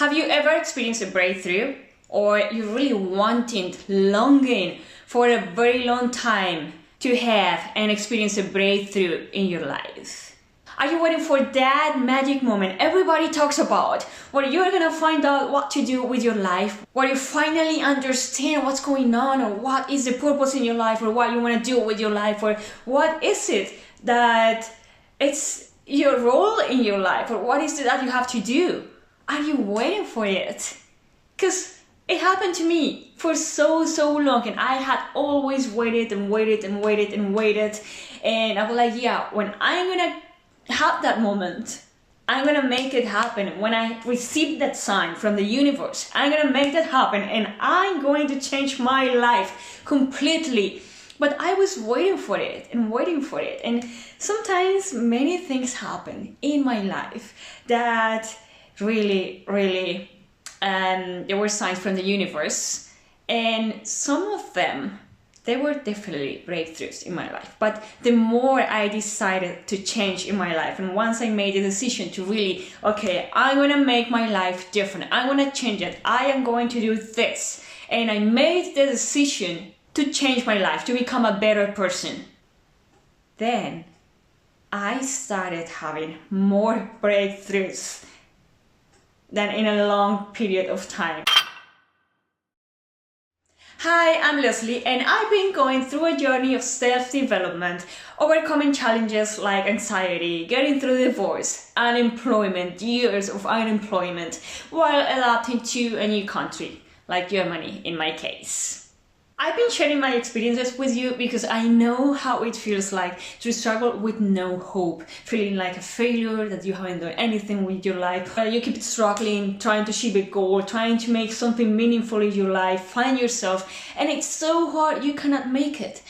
Have you ever experienced a breakthrough, or you really longing for a very long time to have and experience a breakthrough in your life? Are you waiting for that magic moment everybody talks about, where you're gonna find out what to do with your life, where you finally understand what's going on, or what is the purpose in your life, or what you want to do with your life, or what is it that it's your role in your life, or what is it that you have to do? Are you waiting for it? Because it happened to me for so long, and I had always waited and waited and waited and waited, and I was like, yeah, when I'm gonna have that moment, I'm gonna make it happen. When I receive that sign from the universe, I'm gonna make that happen, and I'm going to change my life completely. But I was waiting for it and waiting for it, and sometimes many things happen in my life that really there were signs from the universe, and some of them, they were definitely breakthroughs in my life. But the more I decided to change in my life, and once I made a decision to really, okay, I'm gonna make my life different, I'm gonna change it, I am going to do this, and I made the decision to change my life, to become a better person, then I started having more breakthroughs than in a long period of time. Hi, I'm Leslie, and I've been going through a journey of self-development, overcoming challenges like anxiety, getting through divorce, unemployment, years of unemployment, while adapting to a new country, like Germany in my case. I've been sharing my experiences with you because I know how it feels like to struggle with no hope, feeling like a failure, that you haven't done anything with your life. You keep struggling, trying to achieve a goal, trying to make something meaningful in your life, find yourself, and it's so hard you cannot make it.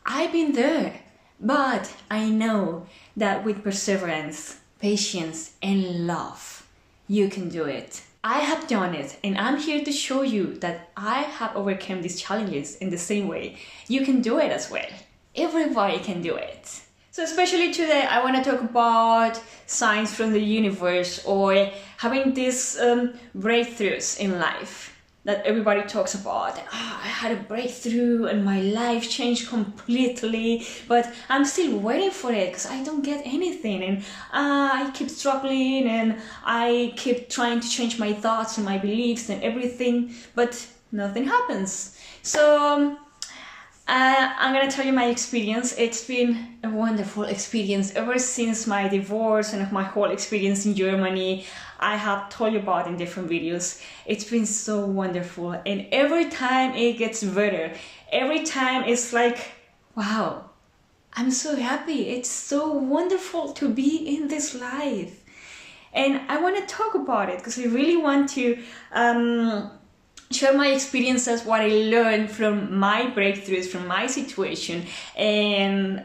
I've been there, but I know that with perseverance, patience, and love, you can do it. I have done it, and I'm here to show you that I have overcome these challenges in the same way. You can do it as well. Everybody can do it. So especially today, I want to talk about signs from the universe, or having these breakthroughs in life that everybody talks about. I had a breakthrough and my life changed completely, but I'm still waiting for it because I don't get anything, and I keep struggling, and I keep trying to change my thoughts and my beliefs and everything, but nothing happens. So I'm gonna tell you my experience. It's been a wonderful experience ever since my divorce and my whole experience in Germany. I have told you about in different videos. It's been so wonderful, and every time it gets better. Every time it's like, wow, I'm so happy. It's so wonderful to be in this life, and I want to talk about it because I really want to share my experiences, what I learned from my breakthroughs, from my situation, and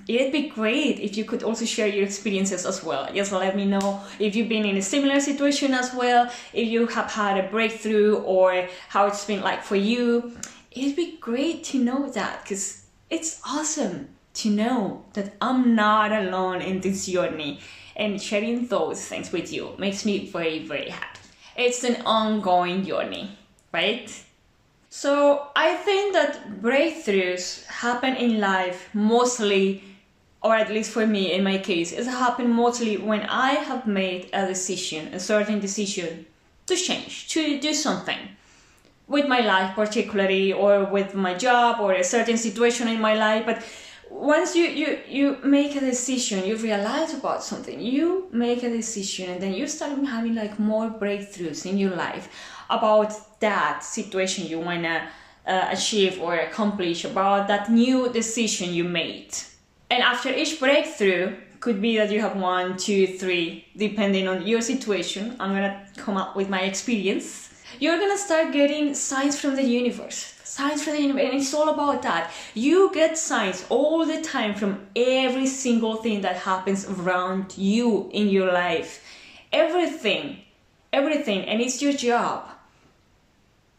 it'd be great if you could also share your experiences as well. Just let me know if you've been in a similar situation as well, if you have had a breakthrough, or how it's been like for you. It'd be great to know that, because it's awesome to know that I'm not alone in this journey, and sharing those things with you makes me very happy. It's an ongoing journey, right? So I think that breakthroughs happen in life mostly, or at least for me in my case, it happens mostly when I have made a decision, a certain decision to change, to do something with my life particularly, or with my job, or a certain situation in my life. But once you make a decision, you realize about something, you make a decision, and then you start having like more breakthroughs in your life about that situation you want to achieve or accomplish, about that new decision you made. And after each breakthrough, could be that you have 1, 2, 3, depending on your situation. I'm gonna come up with my experience. You're gonna start getting signs from the universe. Signs from the universe, and it's all about that. You get signs all the time from every single thing that happens around you in your life. Everything, and it's your job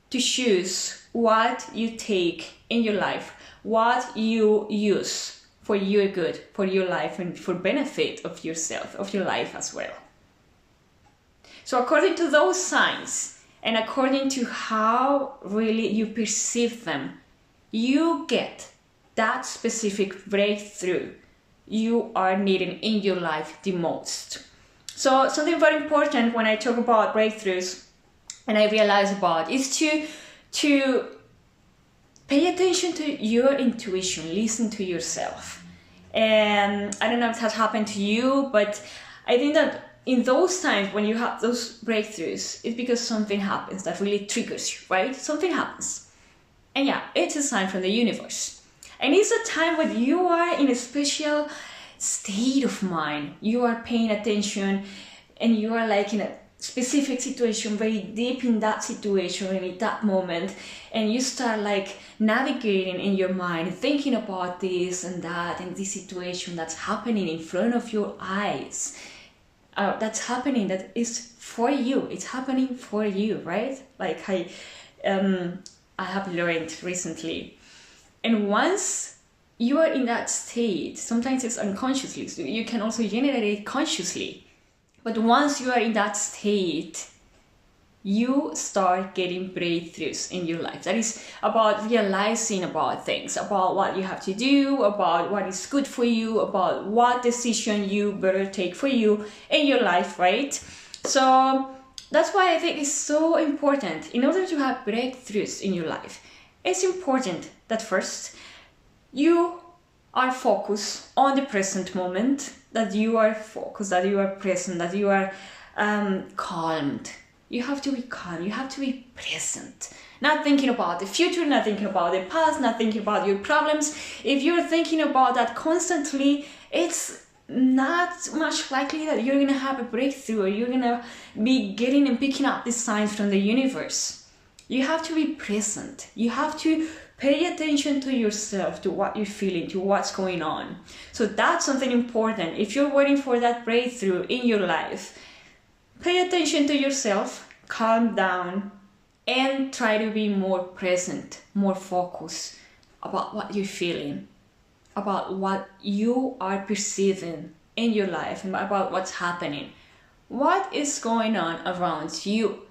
to choose what you take in your life, what you use for your good, for your life, and for benefit of yourself, of your life as well. So according to those signs and according to how really you perceive them, you get that specific breakthrough you are needing in your life the most. So something very important when I talk about breakthroughs and I realize about is to pay attention to your intuition, listen to yourself. And I don't know if that happened to you, but I think that in those times when you have those breakthroughs, it's because something happens that really triggers you, right? Something happens. And yeah, it's a sign from the universe. And it's a time when you are in a special state of mind. You are paying attention and you are like in a specific situation, very deep in that situation and in that moment, and you start like navigating in your mind, thinking about this and that and this situation that's happening in front of your eyes. That's happening, that is for you. It's happening for you, right? Like I have learned recently. And once you are in that state, sometimes it's unconsciously, so you can also generate it consciously. But once you are in that state, you start getting breakthroughs in your life. That is about realizing about things, about what you have to do, about what is good for you, about what decision you better take for you in your life, right? So that's why I think it's so important. In order to have breakthroughs in your life, it's important that first you are focused on the present moment, that you are focused, that you are present, that you are calmed. You have to be calm, you have to be present. Not thinking about the future, not thinking about the past, not thinking about your problems. If you're thinking about that constantly, it's not much likely that you're gonna have a breakthrough or you're gonna be getting and picking up the signs from the universe. You have to be present. You have to pay attention to yourself, to what you're feeling, to what's going on. So that's something important. If you're waiting for that breakthrough in your life, pay attention to yourself, calm down, and try to be more present, more focused about what you're feeling, about what you are perceiving in your life, and about what's happening. What is going on around you?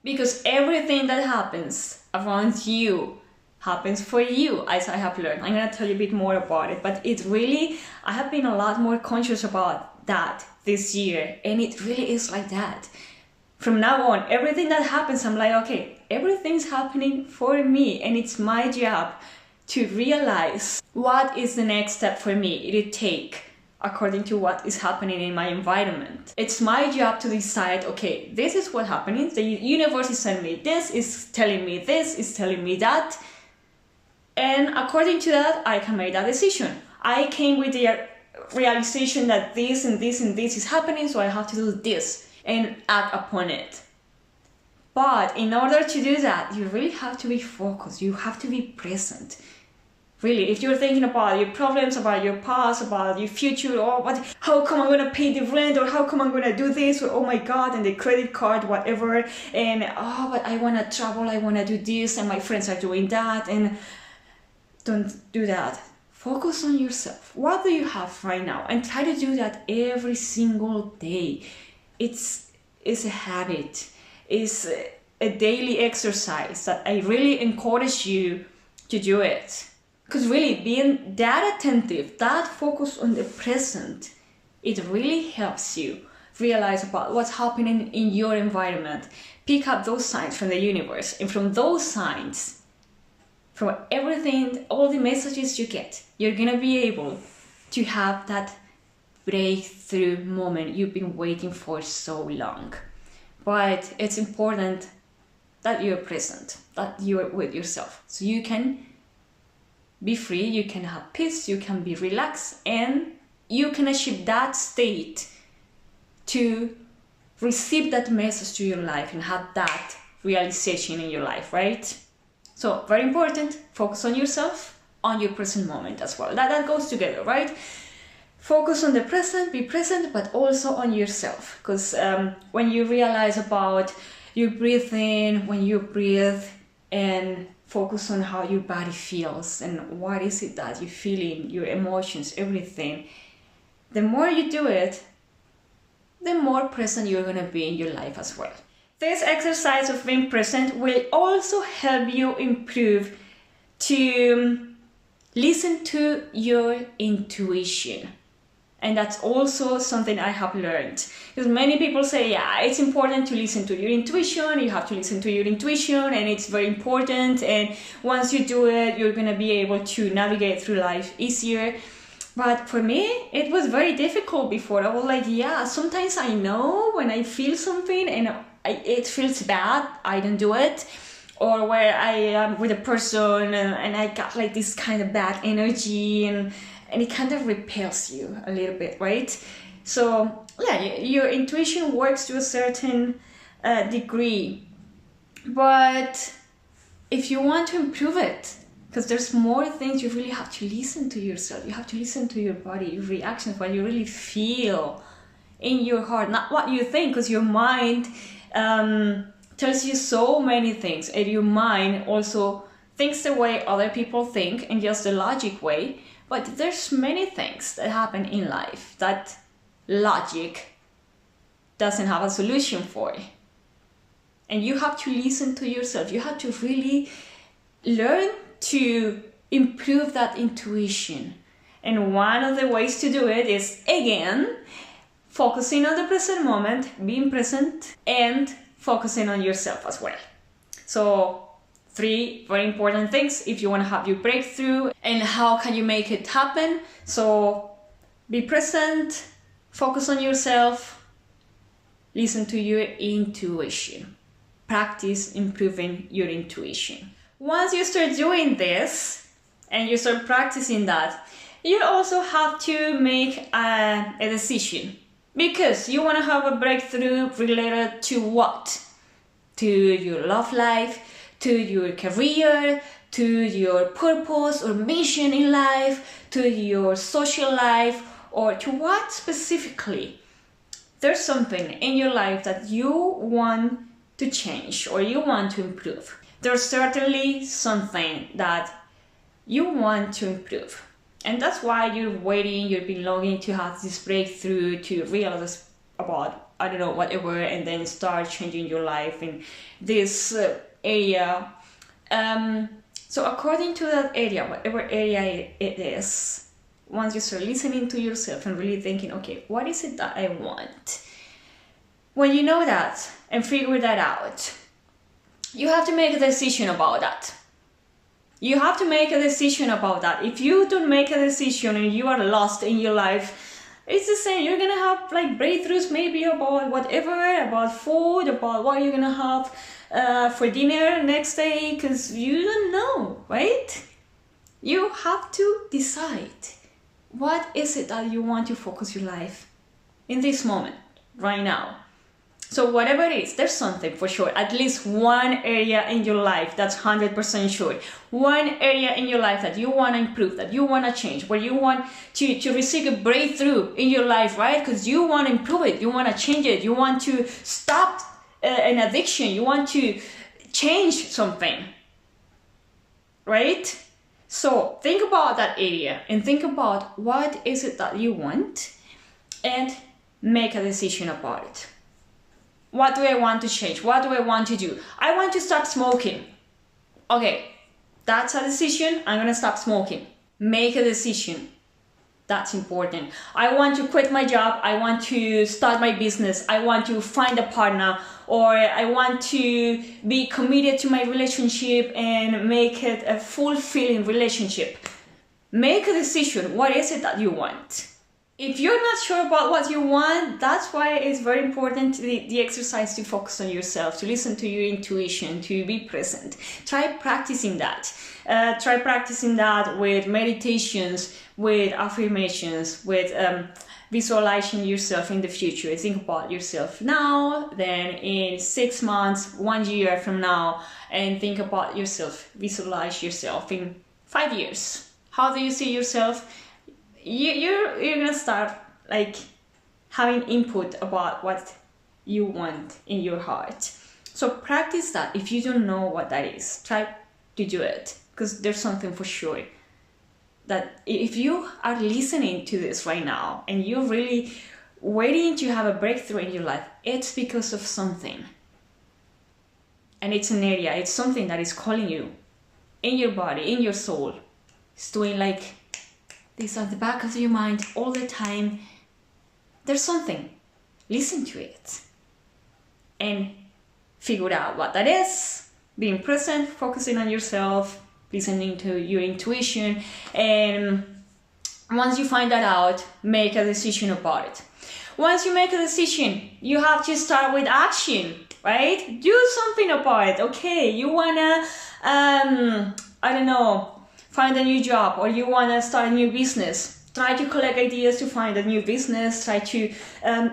Because everything that happens around you happens for you, as I have learned. I'm gonna tell you a bit more about it, but it really, I have been a lot more conscious about that this year, and it really is like that. From now on, everything that happens, I'm like, okay, everything's happening for me, and it's my job to realize what is the next step for me to take according to what is happening in my environment. It's my job to decide, okay, this is what's happening, the universe is telling me this, is telling me this, is telling me that, and according to that, I can make that decision. I came with the realization that this and this and this is happening, so I have to do this and act upon it. But in order to do that, you really have to be focused, you have to be present. Really, if you're thinking about your problems, about your past, about your future, or how come I'm gonna pay the rent, or how come I'm gonna do this, or oh my god, and the credit card, whatever, and oh, but I wanna travel, I wanna do this, and my friends are doing that, and don't do that. Focus on yourself. What do you have right now? And try to do that every single day. It's a habit. It's a daily exercise that I really encourage you to do it. Because really, being that attentive, that focused on the present, it really helps you realize about what's happening in your environment. Pick up those signs from the universe. And from those signs, from everything, all the messages you get, you're gonna be able to have that breakthrough moment you've been waiting for so long. But it's important that you're present, that you're with yourself, so you can be free, you can have peace, you can be relaxed, and you can achieve that state to receive that message to your life and have that realization in your life, right? So very important, focus on yourself, on your present moment as well. That goes together, right? Focus on the present, be present, but also on yourself. Because when you realize about your breathing, when you breathe and focus on how your body feels and what is it that you're feeling, your emotions, everything. The more you do it, the more present you're going to be in your life as well. This exercise of being present will also help you improve to listen to your intuition. And that's also something I have learned. Because many people say, yeah, it's important to listen to your intuition, you have to listen to your intuition, and it's very important. And once you do it, you're going to be able to navigate through life easier. But for me, it was very difficult before. I was like, yeah, sometimes I know when I feel something and it feels bad, I don't do it. Or where I am with a person and I got like this kind of bad energy and it kind of repels you a little bit, right? So yeah, your intuition works to a certain degree. But if you want to improve it, because there's more things, you really have to listen to yourself. You have to listen to your body, your reactions, what you really feel in your heart, not what you think, because your mind tells you so many things, and your mind also thinks the way other people think in just the logic way. But there's many things that happen in life that logic doesn't have a solution for. And you have to listen to yourself. You have to really learn to improve that intuition. And one of the ways to do it is, again, focusing on the present moment, being present, and focusing on yourself as well. So 3 very important things if you want to have your breakthrough. And how can you make it happen? So be present, focus on yourself, listen to your intuition. Practice improving your intuition. Once you start doing this and you start practicing that, you also have to make a decision. Because you want to have a breakthrough related to what? To your love life, to your career, to your purpose or mission in life, to your social life, or to what specifically? There's something in your life that you want to change or you want to improve. There's certainly something that you want to improve. And that's why you're waiting, you've been longing to have this breakthrough, to realize about, I don't know, whatever, and then start changing your life in this area. So according to that area, whatever area it is, once you start listening to yourself and really thinking, okay, what is it that I want? When you know that and figure that out, you have to make a decision about that. You have to make a decision about that. If you don't make a decision and you are lost in your life, it's the same. You're gonna have like breakthroughs maybe about whatever, about food, about what you're gonna have for dinner next day, because you don't know, right? You have to decide what is it that you want to focus your life in this moment, right now. So whatever it is, there's something for sure, at least one area in your life that's 100% sure. One area in your life that you want to improve, that you want to change, where you want to receive a breakthrough in your life, right? Because you want to improve it, you want to change it, you want to stop an addiction, you want to change something, right? So think about that area and think about what is it that you want and make a decision about it. What do I want to change? What do I want to do? I want to stop smoking. Okay, that's a decision. I'm gonna stop smoking. Make a decision. That's important. I want to quit my job. I want to start my business. I want to find a partner, or I want to be committed to my relationship and make it a fulfilling relationship. Make a decision. What is it that you want? If you're not sure about what you want, that's why it's very important the exercise to focus on yourself, to listen to your intuition, to be present. Try practicing that. Try practicing that with meditations, with affirmations, with visualizing yourself in the future. Think about yourself now, then in 6 months, 1 year from now, and think about yourself. Visualize yourself in 5 years. How do you see yourself? You're gonna start like having input about what you want in your heart. So practice that. If you don't know what that is, try to do it, because there's something for sure that if you are listening to this right now and you really waiting to have a breakthrough in your life, it's because of something. And it's an area, it's something that is calling you in your body, in your soul. It's doing like this at the back of your mind all the time. There's something. Listen to it. And figure out what that is. Being present, focusing on yourself, listening to your intuition. And once you find that out, make a decision about it. Once you make a decision, you have to start with action, right? Do something about it. Okay, you wanna, find a new job, or you wanna start a new business. Try to collect ideas to find a new business. Try to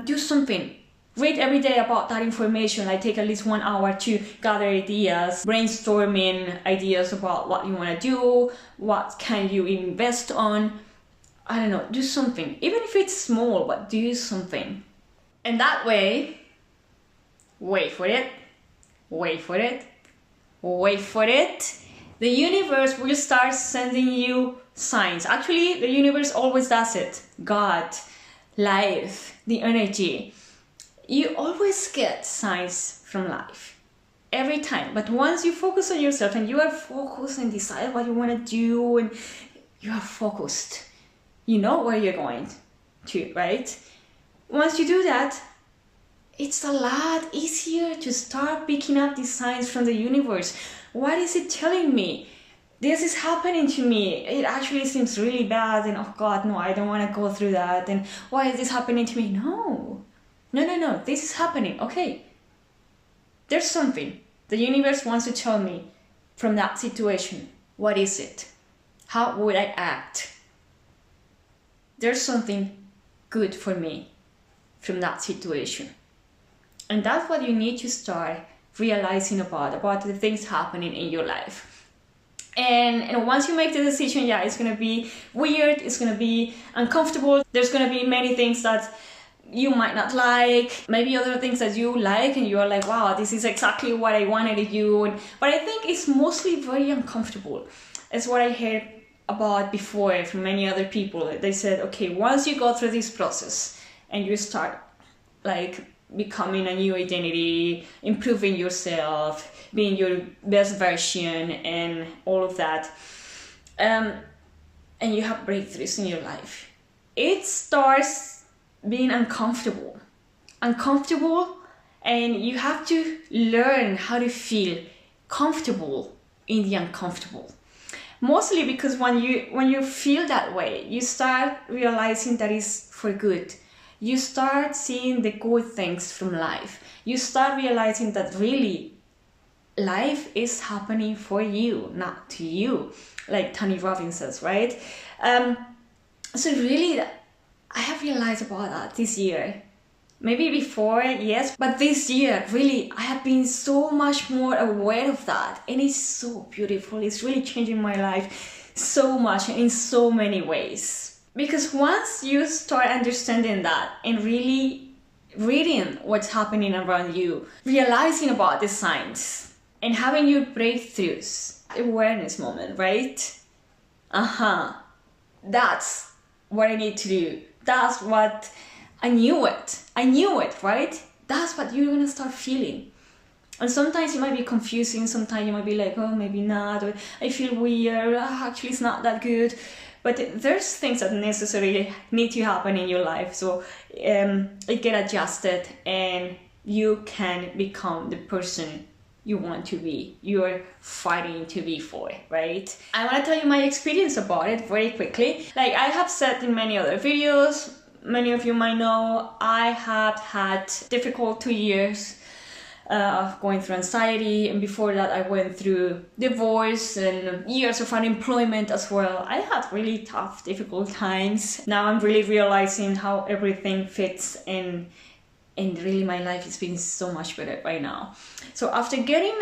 do something. Read every day about that information. Like take at least 1 hour to gather ideas, brainstorming ideas about what you wanna do, what can you invest on. Do something. Even if it's small, but do something. And that way, wait for it, the universe will start sending you signs. Actually, the universe always does it. God, life, the energy. You always get signs from life. Every time. But once you focus on yourself and you are focused and decide what you want to do and you are focused, you know where you're going to, right? Once you do that, it's a lot easier to start picking up these signs from the universe. What is it telling me? This is happening to me. It actually seems really bad, and oh God, no, I don't want to go through that. And why is this happening to me? No, this is happening. Okay, there's something. The universe wants to tell me from that situation. What is it? How would I act? There's something good for me from that situation. And that's what you need to start realizing about the things happening in your life. And once you make the decision, it's going to be weird, it's going to be uncomfortable. There's going to be many things that you might not like, maybe other things that you like, and you are like, wow, this is exactly what I wanted to do. But I think it's mostly very uncomfortable. It's what I heard about before from many other people. They said, okay, once you go through this process and you start like becoming a new identity, improving yourself, being your best version and all of that, and you have breakthroughs in your life, it starts being uncomfortable, and you have to learn how to feel comfortable in the uncomfortable. Mostly because when you feel that way, you start realizing that it's for good. You start seeing the good things from life. You start realizing that really life is happening for you, not to you, like Tony Robbins says, right? So really, I have realized about that this year. Maybe before, yes, but this year, really, I have been so much more aware of that. And it's so beautiful. It's really changing my life so much in so many ways. Because once you start understanding that and really reading what's happening around you, realizing about the signs and having your breakthroughs, awareness moment, right? That's what I need to do. That's what I knew it, right? That's what you're gonna start feeling. And sometimes it might be confusing, sometimes you might be like, oh, maybe not, or I feel weird, actually it's not that good. But there's things that necessarily need to happen in your life, so it get adjusted and you can become the person you want to be, you're fighting to be for, right? I want to tell you my experience about it very quickly. Like I have said in many other videos, many of you might know, I have had difficult 2 years of going through anxiety, and before that I went through divorce and years of unemployment as well. I had really tough, difficult times. Now I'm really realizing how everything fits, and really my life is being so much better right now. So after getting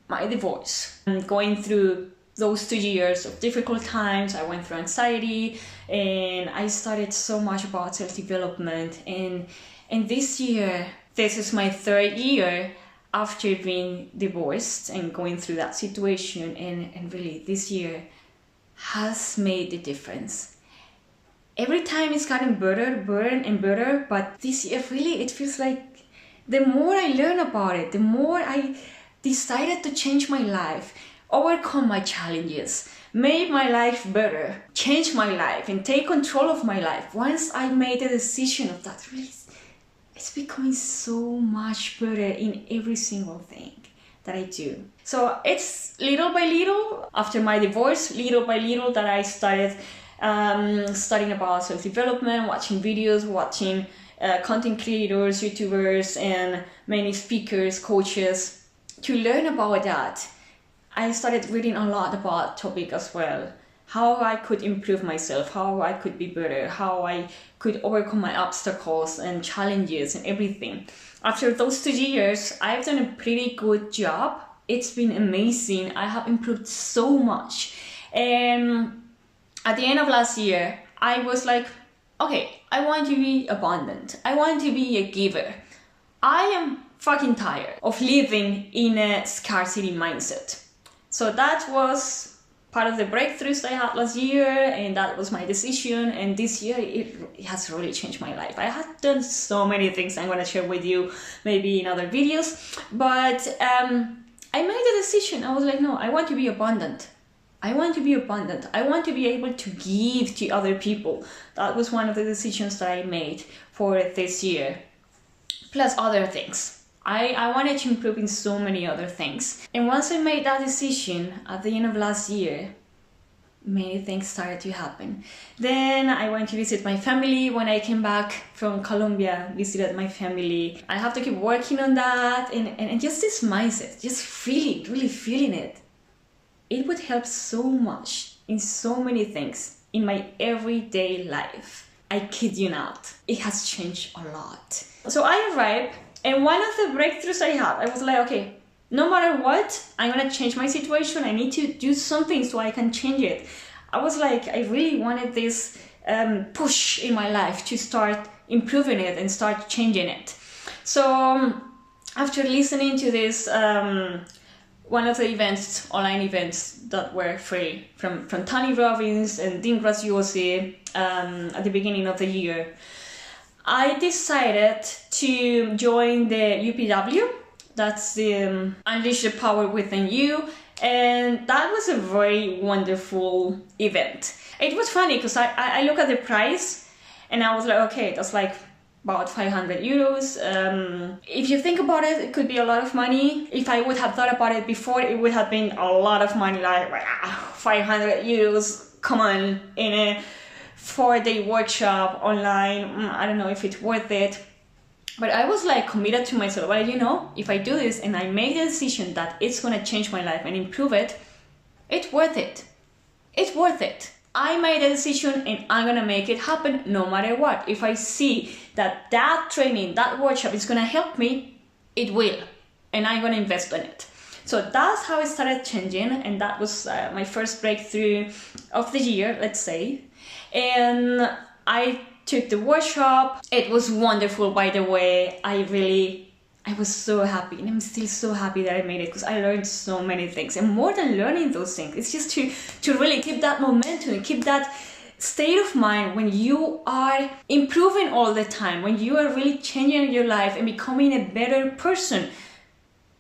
my divorce and going through those 2 years of difficult times, I went through anxiety and I studied so much about self-development, and this year, this is my 3rd year after being divorced and going through that situation, and really this year has made the difference. every time it's gotten better and better. But this year, really, it feels like the more I learn about it, the more I decided to change my life, overcome my challenges, make my life better, change my life, and take control of my life. Once I made a decision of that, really, it's becoming so much better in every single thing that I do. So it's little by little, after my divorce, little by little, that I started studying about self-development, watching videos, watching content creators, YouTubers, and many speakers, coaches, to learn about that. I started reading a lot about topic as well, how I could improve myself, how I could be better, how I could overcome my obstacles and challenges and everything. After those 2 years, I've done a pretty good job. It's been amazing. I have improved so much. And at the end of last year, I was like, okay, I want to be abundant. I want to be a giver. I am fucking tired of living in a scarcity mindset. So that was part of the breakthroughs that I had last year, and that was my decision. And this year, it has really changed my life. I have done so many things I'm going to share with you maybe in other videos, but I made a decision. I was like, no, I want to be abundant. I want to be abundant. I want to be able to give to other people. That was one of the decisions that I made for this year, plus other things. I wanted to improve in so many other things. And once I made that decision at the end of last year, many things started to happen. Then I went to visit my family. When I came back from Colombia, visited my family. I have to keep working on that, and just this mindset, just really feeling it. It would help so much in so many things in my everyday life. I kid you not. It has changed a lot. So I arrived, and one of the breakthroughs I had, I was like, okay, no matter what, I'm gonna change my situation. I need to do something so I can change it. I was like, I really wanted this push in my life to start improving it and start changing it. So after listening to this, one of the events, online events that were free from Tony Robbins and Dean Graziosi at the beginning of the year, I decided to join the UPW. That's the Unleash the Power Within You. And that was a very wonderful event. It was funny because I look at the price and I was like, okay, that's like about 500 euros. If you think about it, it could be a lot of money. If I would have thought about it before, it would have been a lot of money, like 500 euros, come on, in a 4-day workshop online. I don't know if it's worth it. But I was like committed to myself. Well, you know, if I do this and I make the decision that it's gonna change my life and improve it, it's worth it. It's worth it. I made a decision and I'm gonna make it happen no matter what. If I see that that training, that workshop is gonna help me, it will. And I'm gonna invest in it. So that's how it started changing. And that was my first breakthrough of the year, let's say. And I took the workshop. It was wonderful, by the way. I was so happy, and I'm still so happy that I made it, because I learned so many things. And more than learning those things, it's just to really keep that momentum and keep that state of mind when you are improving all the time, when you are really changing your life and becoming a better person,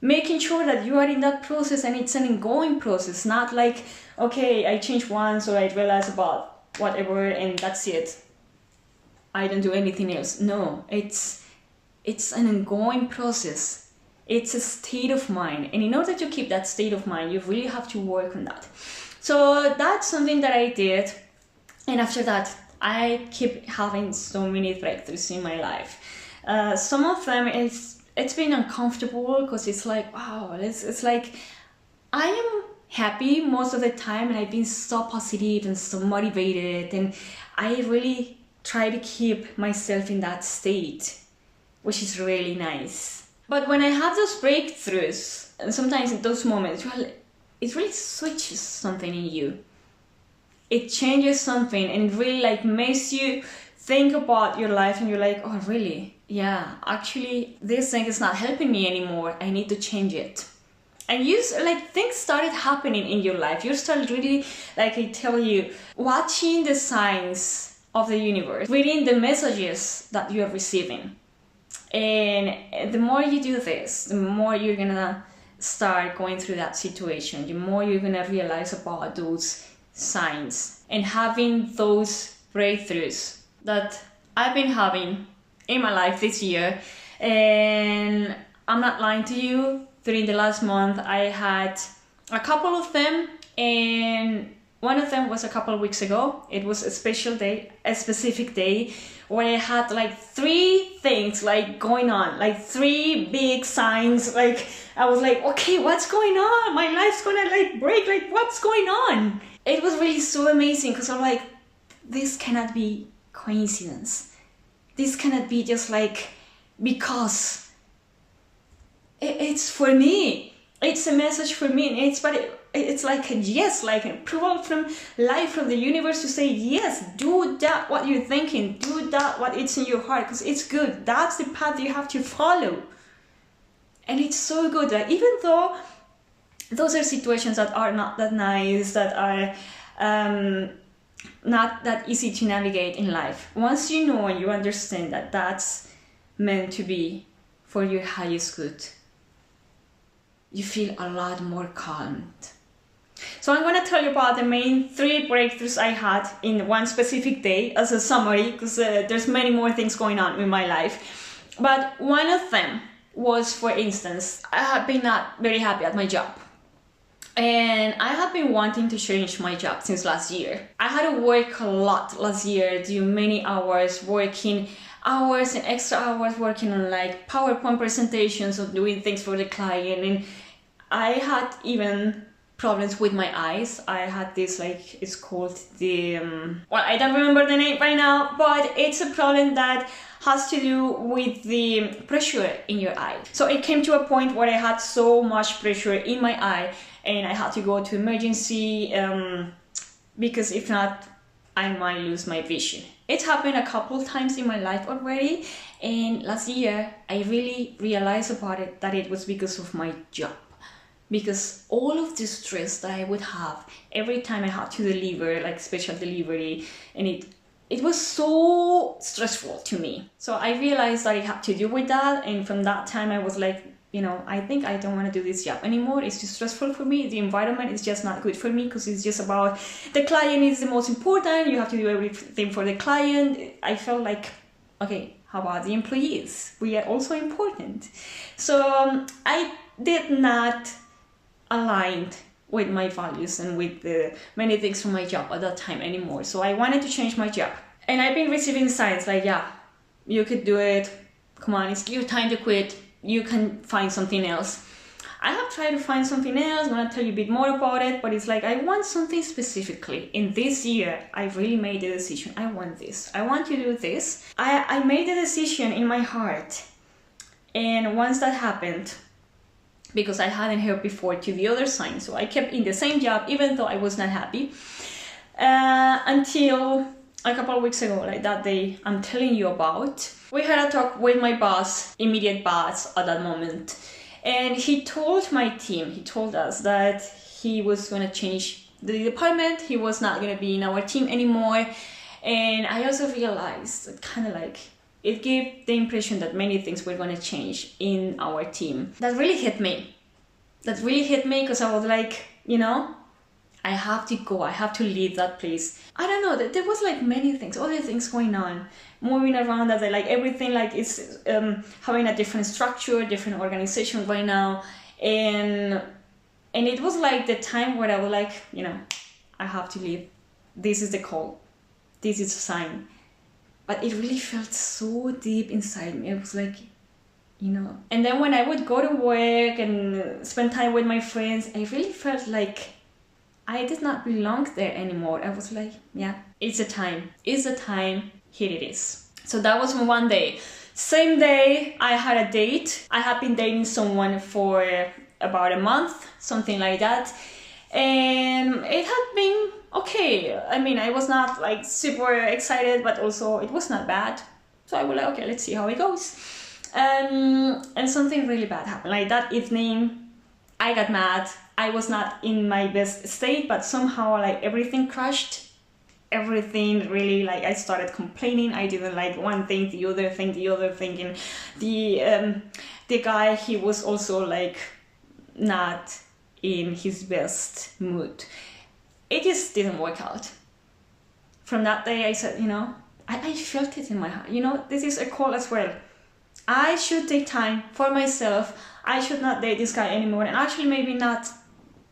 making sure that you are in that process, and it's an ongoing process, not like, okay, I changed once or I realized about whatever and that's it. I don't do anything else. No, it's an ongoing process. It's a state of mind. And in order to keep that state of mind, you really have to work on that. So that's something that I did. And after that, I keep having so many breakthroughs in my life. Some of them, it's been uncomfortable, because it's like, wow, it's like, I am happy most of the time, and I've been so positive and so motivated, and I really try to keep myself in that state, which is really nice. But when I have those breakthroughs, and sometimes in those moments, well, it really switches something in you. It changes something, and it really like makes you think about your life, and you're like, oh really? Yeah, actually this thing is not helping me anymore. I need to change it. And you, like, things started happening in your life. You started really, like I tell you, watching the signs of the universe, reading the messages that you are receiving. And the more you do this, the more you're gonna start going through that situation, the more you're gonna realize about those signs and having those breakthroughs that I've been having in my life this year. And I'm not lying to you, during the last month I had a couple of them, and one of them was a couple of weeks ago. It was a special day, a specific day, where I had like 3 things like going on, like 3 big signs. Like I was like, okay, what's going on? My life's gonna like break, like what's going on? It was really so amazing, because I'm like, this cannot be coincidence. This cannot be just like, because it's for me. It's a message for me, and it's like a yes, like an approval from life, from the universe, to say yes, do that what you're thinking, do that what it's in your heart, because it's good. That's the path you have to follow. And it's so good that even though those are situations that are not that nice, that are not that easy to navigate in life, once you know and you understand that that's meant to be for your highest good, you feel a lot more calmed. So I'm going to tell you about the main 3 breakthroughs I had in one specific day as a summary, because there's many more things going on in my life. But one of them was, for instance, I have been not very happy at my job. And I have been wanting to change my job since last year. I had to work a lot last year, do many hours, working hours and extra hours, working on like PowerPoint presentations or doing things for the client. And I had even problems with my eyes. I had this, like, it's called the, well, I don't remember the name right now, but it's a problem that has to do with the pressure in your eye. So it came to a point where I had so much pressure in my eye, and I had to go to emergency, because if not, I might lose my vision. It happened a couple times in my life already, and last year I really realized about it, that it was because of my job. Because all of the stress that I would have every time I had to deliver, like special delivery, and it was so stressful to me. So I realized that it had to do with that, and from that time I was like, you know, I think I don't want to do this job anymore. It's too stressful for me. The environment is just not good for me, because it's just about the client is the most important. You have to do everything for the client. I felt like, okay, how about the employees? We are also important. So I did not align with my values and with the many things from my job at that time anymore. So I wanted to change my job. And I've been receiving signs like, yeah, you could do it. Come on, it's your time to quit. You can find something else. I have tried to find something else. I'm gonna tell you a bit more about it, but it's like I want something specifically. In this year, I really made the decision. I want this. I want to do this. I made the decision in my heart. And once that happened, because I hadn't heard before to the other sign, so I kept in the same job even though I was not happy, until a couple of weeks ago, like that day I'm telling you about. We had a talk with my boss, immediate boss at that moment, and he told my team, he told us that he was going to change the department. He was not going to be in our team anymore. And I also realized that kind of like it gave the impression that many things were going to change in our team. That really hit me. That really hit me, because I was like, you know, I have to go, I have to leave that place. I don't know, there was like many things, other things going on, moving around, that like everything like is having a different structure, different organization right now. And it was like the time where I was like, you know, I have to leave. This is the call. This is a sign. But it really felt so deep inside me. It was like, you know. And then when I would go to work and spend time with my friends, I really felt like I did not belong there anymore. I was like, yeah, it's a time. It's a time. Here it is. So that was one day. Same day, I had a date. I had been dating someone for about a month, something like that. And it had been okay. I mean, I was not like super excited, but also it was not bad. So I was like, okay, let's see how it goes. And something really bad happened. Like that evening, I got mad. I was not in my best state, but somehow like everything crashed. everything really, like, I started complaining. I didn't like one thing, the other thing, and the guy, he was also like not in his best mood. It just didn't work out. From that day, I said, I felt it in my heart. This is a call as well. I should take time for myself. I should not date this guy anymore. And actually, maybe not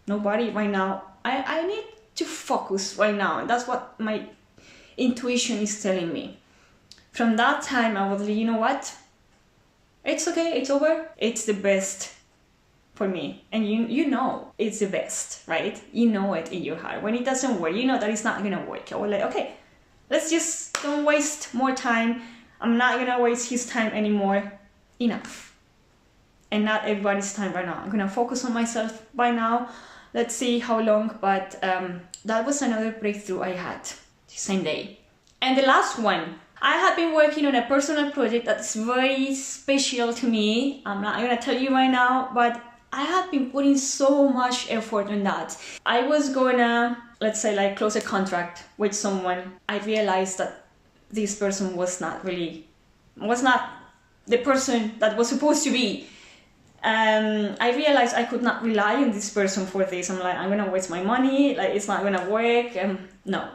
nobody right now. I need to focus right now. And that's what my intuition is telling me. From that time, I was like, you know what? It's okay. It's over. It's the best for me. And you know it's the best, right? You know it in your heart. When it doesn't work, you know that it's not going to work. I was like, okay, let's just don't waste more time. I'm not going to waste his time anymore. Enough. And not everybody's time right now. I'm going to focus on myself by now. Let's see how long. But that was another breakthrough I had the same day. And the last one. I have been working on a personal project that's very special to me. I'm not going to tell you right now, but I have been putting so much effort on that. I was gonna, let's say, like, close a contract with someone. I realized that this person was not the person that was supposed to be. I realized I could not rely on this person for this. I'm like, I'm gonna waste my money, like, it's not gonna work. No.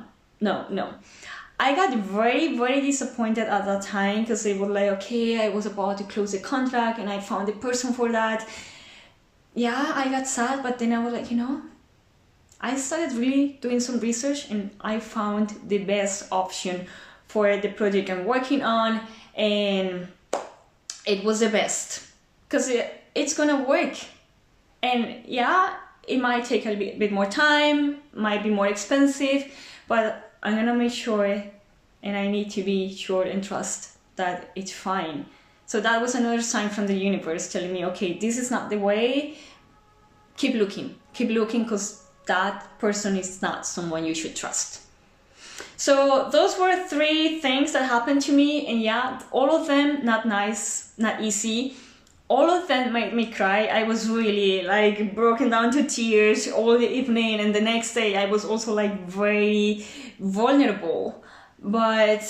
I got very, very disappointed at that time, because it was like, okay, I was about to close the contract and I found the person for that. Yeah, I got sad, but then I was like, I started really doing some research and I found the best option for the project I'm working on, and it was the best, because it's gonna work. And yeah, it might take a bit more time, might be more expensive, but I'm gonna make sure, and I need to be sure and trust that it's fine. So that was another sign from the universe telling me, okay, this is not the way. Keep looking, because that person is not someone you should trust. So those were 3 things that happened to me, and yeah, all of them not nice, not easy. All of them made me cry. I was really like broken down to tears all the evening, and the next day I was also like very vulnerable. But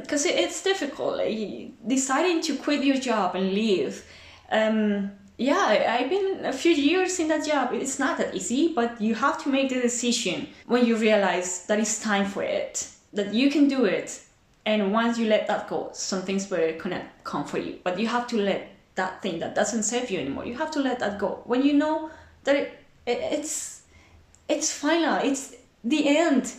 because it's difficult, like, deciding to quit your job and leave. I've been a few years in that job. It's not that easy, but you have to make the decision when you realize that it's time for it, that you can do it. And once you let that go, some things will come for you. But you have to let that thing that doesn't serve you anymore, you have to let that go. When you know that it's final, it's the end.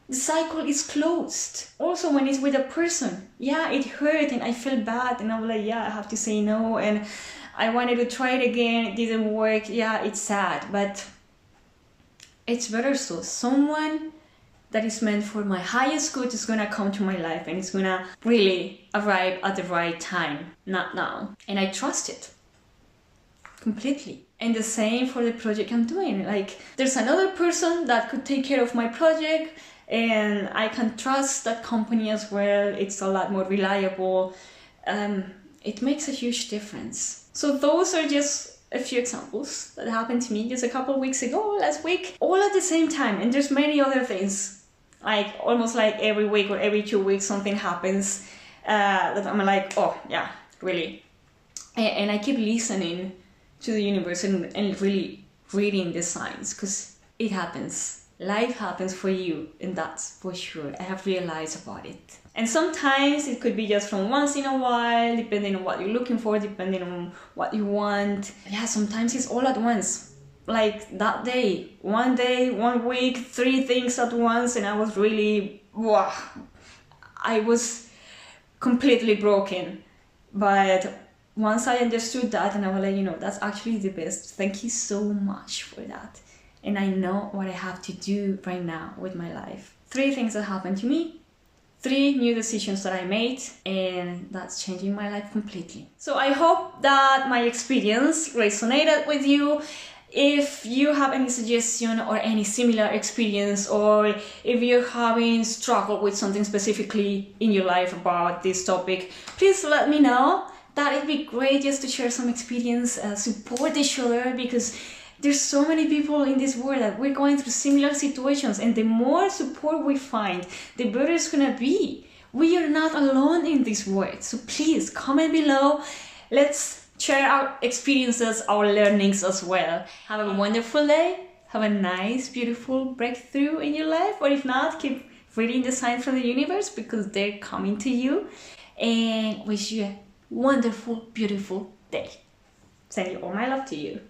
The cycle is closed. Also, when it's with a person, yeah, it hurt and I felt bad, and I was like, yeah, I have to say no, and I wanted to try it again, it didn't work. Yeah, it's sad, but it's better so. Someone that is meant for my highest good is gonna come to my life, and it's gonna really arrive at the right time, not now. And I trust it completely. And the same for the project I'm doing. Like, there's another person that could take care of my project, and I can trust that company as well. It's a lot more reliable. It makes a huge difference. So those are just a few examples that happened to me just a couple of weeks ago, last week, all at the same time. And there's many other things, like almost like every week or every 2 weeks something happens that I'm like, oh yeah, really. And I keep listening to the universe and really reading the signs, because it happens. Life happens for you, and that's for sure. I have realized about it. And sometimes it could be just from once in a while, depending on what you're looking for, depending on what you want. Yeah, sometimes it's all at once. Like that day, 1 week, 3 things at once, and I was really, wow. I was completely broken. But once I understood that, and I was like, that's actually the best. Thank you so much for that. And I know what I have to do right now with my life. 3 things that happened to me, 3 new decisions that I made, and that's changing my life completely. So I hope that my experience resonated with you. If you have any suggestion or any similar experience, or if you're having struggle with something specifically in your life about this topic, please let me know. That would be great, just to share some experience, support each other, because There's so many people in this world that we're going through similar situations, and the more support we find, the better it's gonna be. We are not alone in this world. So please comment below. Let's share our experiences, our learnings as well. Have a wonderful day. Have a nice, beautiful breakthrough in your life. Or if not, keep reading the signs from the universe because they're coming to you. And wish you a wonderful, beautiful day. Sending all my love to you.